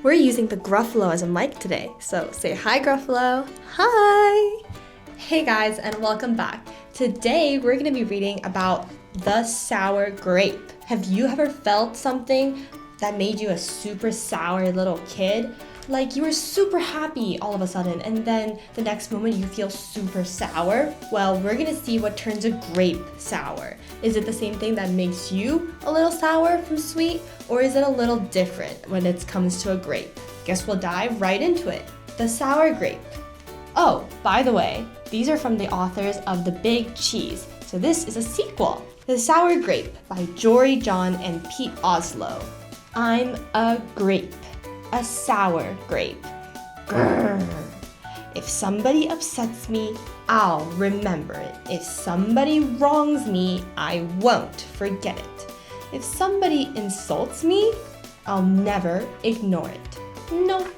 We're using the Gruffalo as a mic today, so say hi, Gruffalo. Hi! Hey guys, and welcome back. Today we're going to be reading about the Sour Grape. Have you ever felt something that made you a super sour little kid? Like you were super happy all of a sudden, and then the next moment you feel super sour? Well, we're gonna see what turns a grape sour. Is it the same thing that makes you a little sour from sweet, or is it a little different when it comes to a grape? Guess we'll dive right into it. The Sour Grape. Oh, by the way, these are from the authors of The Big Cheese, so this is a sequel. The Sour Grape by Jory, John, and Pete Oswald. I'm a grape. A sour grape. Grrr. If somebody upsets me, I'll remember it. If somebody wrongs me, I won't forget it. If somebody insults me, I'll never ignore it. Nope.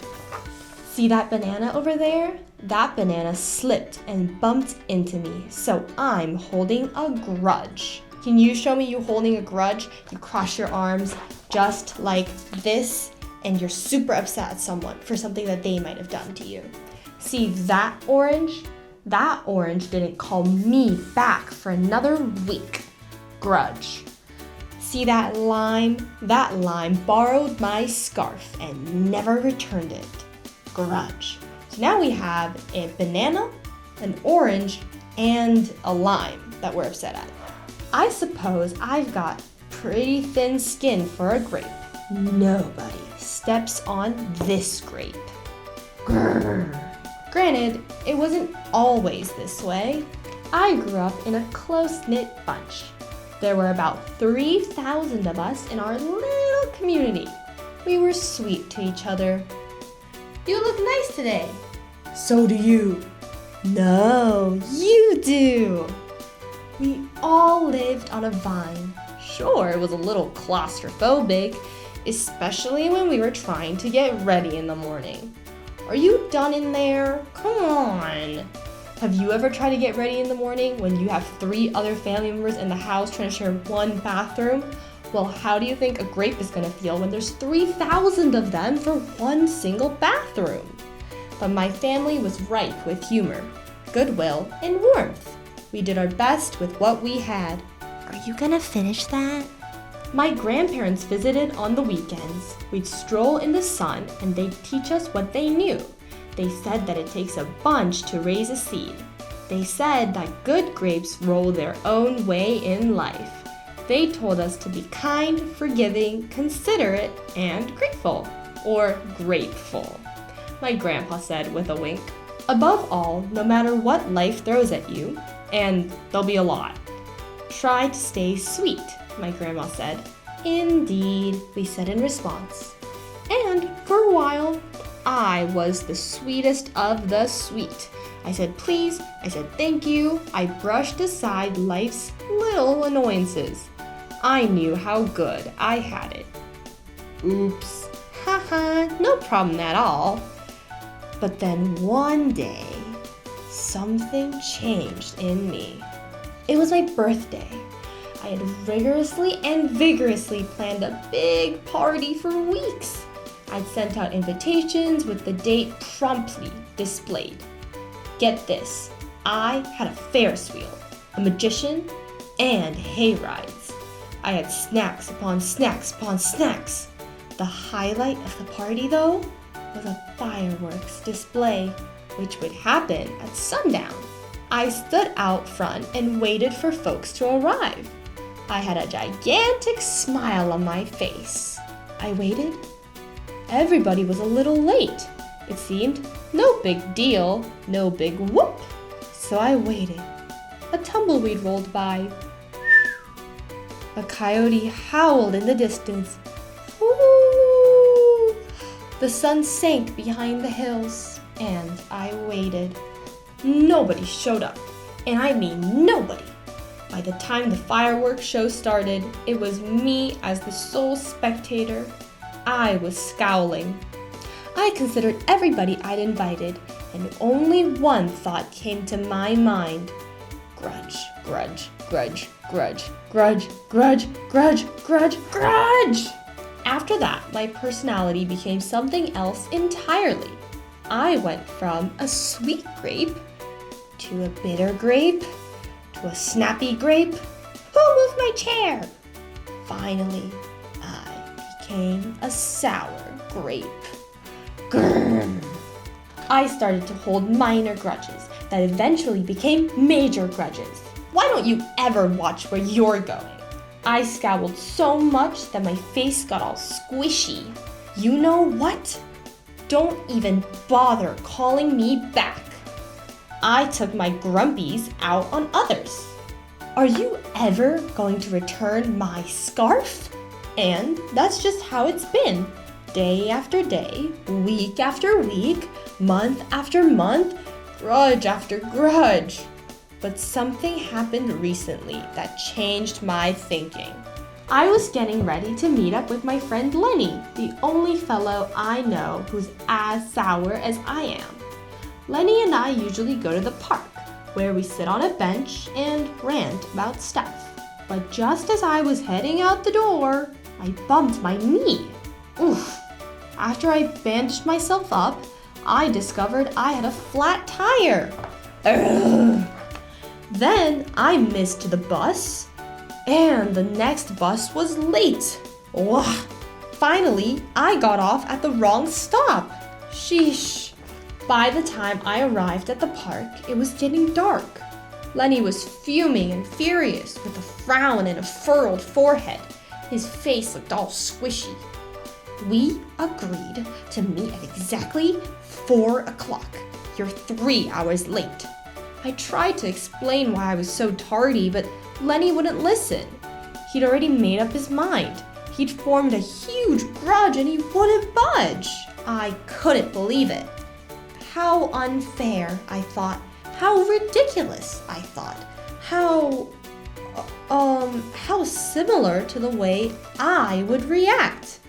See that banana over there? That banana slipped and bumped into me, so I'm holding a grudge. Can you show me you holding a grudge? You cross your arms just like this, and you're super upset at someone for something that they might have done to you. See that orange? That orange didn't call me back for another week. Grudge. See that lime? That lime borrowed my scarf and never returned it. Grudge. So now we have a banana, an orange, and a lime that we're upset at. I suppose I've got pretty thin skin for a grape. Nobody steps on this grape. Grrr. Granted, it wasn't always this way. I grew up in a close-knit bunch. There were about 3,000 of us in our little community. We were sweet to each other. You look nice today. So do you. No, you do. We all lived on a vine. Sure, it was a little claustrophobic, especially when we were trying to get ready in the morning. Are you done in there? Come on. Have you ever tried to get ready in the morning when you have 3 other family members in the house trying to share one bathroom? Well, how do you think a grape is going to feel when there's 3,000 of them for one single bathroom? But my family was ripe with humor, goodwill, and warmth. We did our best with what we had. Are you gonna finish that? My grandparents visited on the weekends. We'd stroll in the sun and they'd teach us what they knew. They said that it takes a bunch to raise a seed. They said that good grapes roll their own way in life. They told us to be kind, forgiving, considerate, and grateful. Or grateful, my grandpa said with a wink. Above all, no matter what life throws at you, and there'll be a lot, try to stay sweet, my grandma said. Indeed, we said in response. And for a while, I was the sweetest of the sweet. I said please, I said thank you, I brushed aside life's little annoyances. I knew how good I had it. Oops, haha, no problem at all. But then one day, something changed in me. It was my birthday. I had rigorously and vigorously planned a big party for weeks. I'd sent out invitations with the date promptly displayed. Get this, I had a Ferris wheel, a magician, and hay rides. I had snacks upon snacks upon snacks. The highlight of the party, though, was a fireworks display, which would happen at sundown. I stood out front and waited for folks to arrive. I had a gigantic smile on my face. I waited. Everybody was a little late. It seemed no big deal, no big whoop. So I waited. A tumbleweed rolled by. A coyote howled in the distance. Ooh. The sun sank behind the hills, and I waited. Nobody showed up, and I mean nobody. By the time the fireworks show started, it was me as the sole spectator. I was scowling. I considered everybody I'd invited, and only one thought came to my mind. Grudge, grudge, grudge, grudge, grudge, grudge, grudge, grudge, grudge! After that, my personality became something else entirely. I went from a sweet grape to a bitter grape to a snappy grape. Who moved my chair? Finally, I became a sour grape. Grrr. I started to hold minor grudges that eventually became major grudges. Why don't you ever watch where you're going? I scowled so much that my face got all squishy. You know what? Don't even bother calling me back. I took my grumpies out on others. Are you ever going to return my scarf? And that's just how it's been. Day after day, week after week, month after month, grudge after grudge. But something happened recently that changed my thinking. I was getting ready to meet up with my friend Lenny, the only fellow I know who's as sour as I am. Lenny and I usually go to the park, where we sit on a bench and rant about stuff. But just as I was heading out the door, I bumped my knee. Oof. After I bandaged myself up, I discovered I had a flat tire. Ugh. Then I missed the bus, and the next bus was late. Ugh. Finally, I got off at the wrong stop. Sheesh. By the time I arrived at the park, it was getting dark. Lenny was fuming and furious with a frown and a furrowed forehead. His face looked all squishy. We agreed to meet at exactly 4 o'clock. You're 3 hours late. I tried to explain why I was so tardy, but Lenny wouldn't listen. He'd already made up his mind. He'd formed a huge grudge and he wouldn't budge. I couldn't believe it. How unfair, I thought. How ridiculous, I thought. How similar to the way I would react.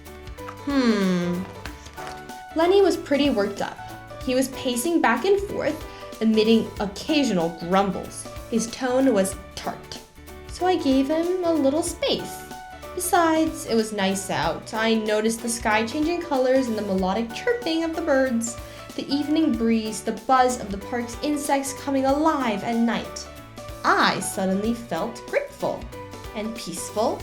Lenny was pretty worked up. He was pacing back and forth, emitting occasional grumbles. His tone was tart, so I gave him a little space. Besides, it was nice out. I noticed the sky changing colors and the melodic chirping of the birds, the evening breeze, the buzz of the park's insects coming alive at night. I suddenly felt grateful and peaceful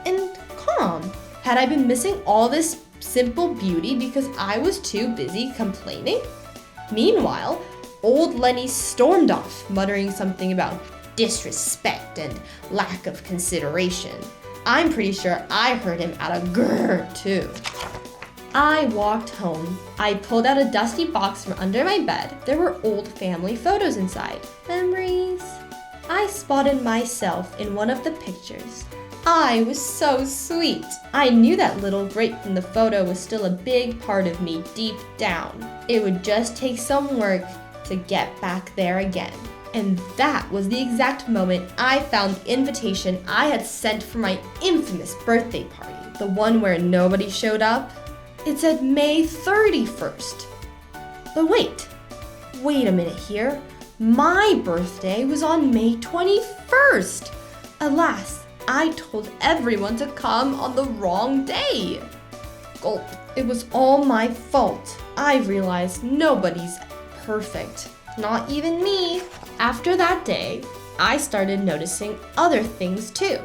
and calm. Had I been missing all this simple beauty because I was too busy complaining? Meanwhile, old Lenny stormed off, muttering something about disrespect and lack of consideration. I'm pretty sure I heard him add a grrr too. I walked home. I pulled out a dusty box from under my bed. There were old family photos inside. Memories. I spotted myself in one of the pictures. I was so sweet. I knew that little grape from the photo was still a big part of me deep down. It would just take some work to get back there again. And that was the exact moment I found the invitation I had sent for my infamous birthday party. The one where nobody showed up. It said May 31st. But wait a minute here. My birthday was on May 21st. Alas, I told everyone to come on the wrong day. Gulp. It was all my fault. I realized nobody's perfect. Not even me. After that day, I started noticing other things too.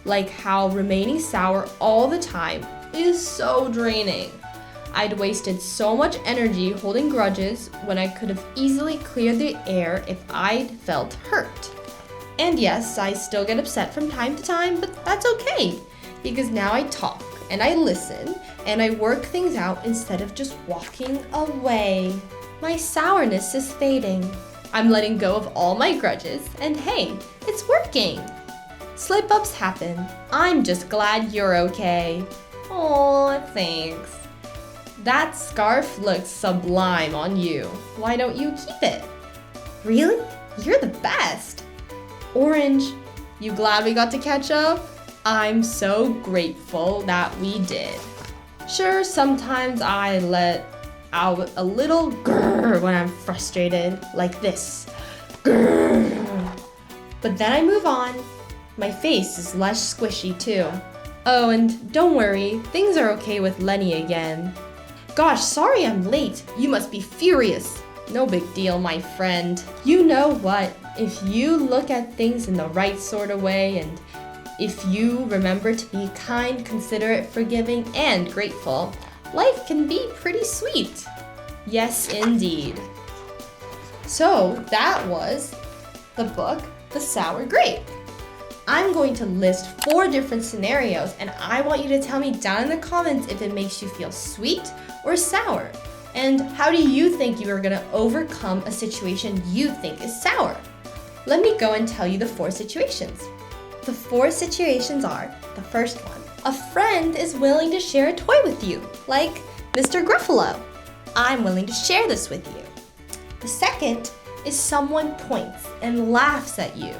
Like how remaining sour all the time is so draining. I'd wasted so much energy holding grudges when I could have easily cleared the air if I'd felt hurt. And yes, I still get upset from time to time, but that's okay, because now I talk and I listen and I work things out instead of just walking away. My sourness is fading. I'm letting go of all my grudges, and hey, it's working. Slip-ups happen. I'm just glad you're okay. Aw, thanks. That scarf looks sublime on you. Why don't you keep it? Really? You're the best. Orange, you glad we got to catch up? I'm so grateful that we did. Sure, sometimes I let out a little grrr when I'm frustrated, like this. Grrr. But then I move on. My face is less squishy too. Oh, and don't worry, things are okay with Lenny again. Gosh, sorry I'm late. You must be furious. No big deal, my friend. You know what? If you look at things in the right sort of way, and if you remember to be kind, considerate, forgiving, and grateful, life can be pretty sweet. Yes, indeed. So that was the book, The Sour Grape. I'm going to list 4 different scenarios, and I want you to tell me down in the comments if it makes you feel sweet or sour. And how do you think you are going to overcome a situation you think is sour? Let me go and tell you the 4 situations. The 4 situations are, the first one, a friend is willing to share a toy with you, like Mr. Gruffalo. I'm willing to share this with you. The second is someone points and laughs at you.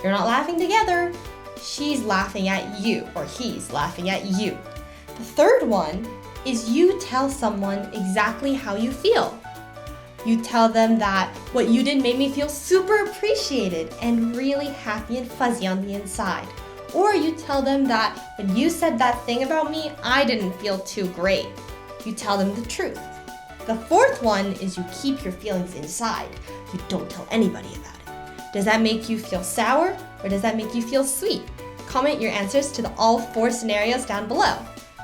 You're not laughing together. She's laughing at you, or he's laughing at you. The third one is you tell someone exactly how you feel. You tell them that what you did made me feel super appreciated and really happy and fuzzy on the inside. Or you tell them that when you said that thing about me, I didn't feel too great. You tell them the truth. The fourth one is you keep your feelings inside. You don't tell anybody about it. Does that make you feel sour, or does that make you feel sweet? Comment your answers to all 4 scenarios down below.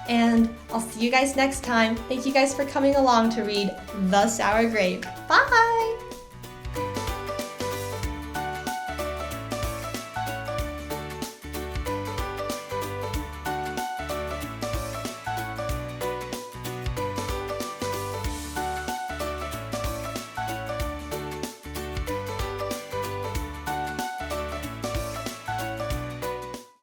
And I'll see you guys next time. Thank you guys for coming along to read The Sour Grape. Bye!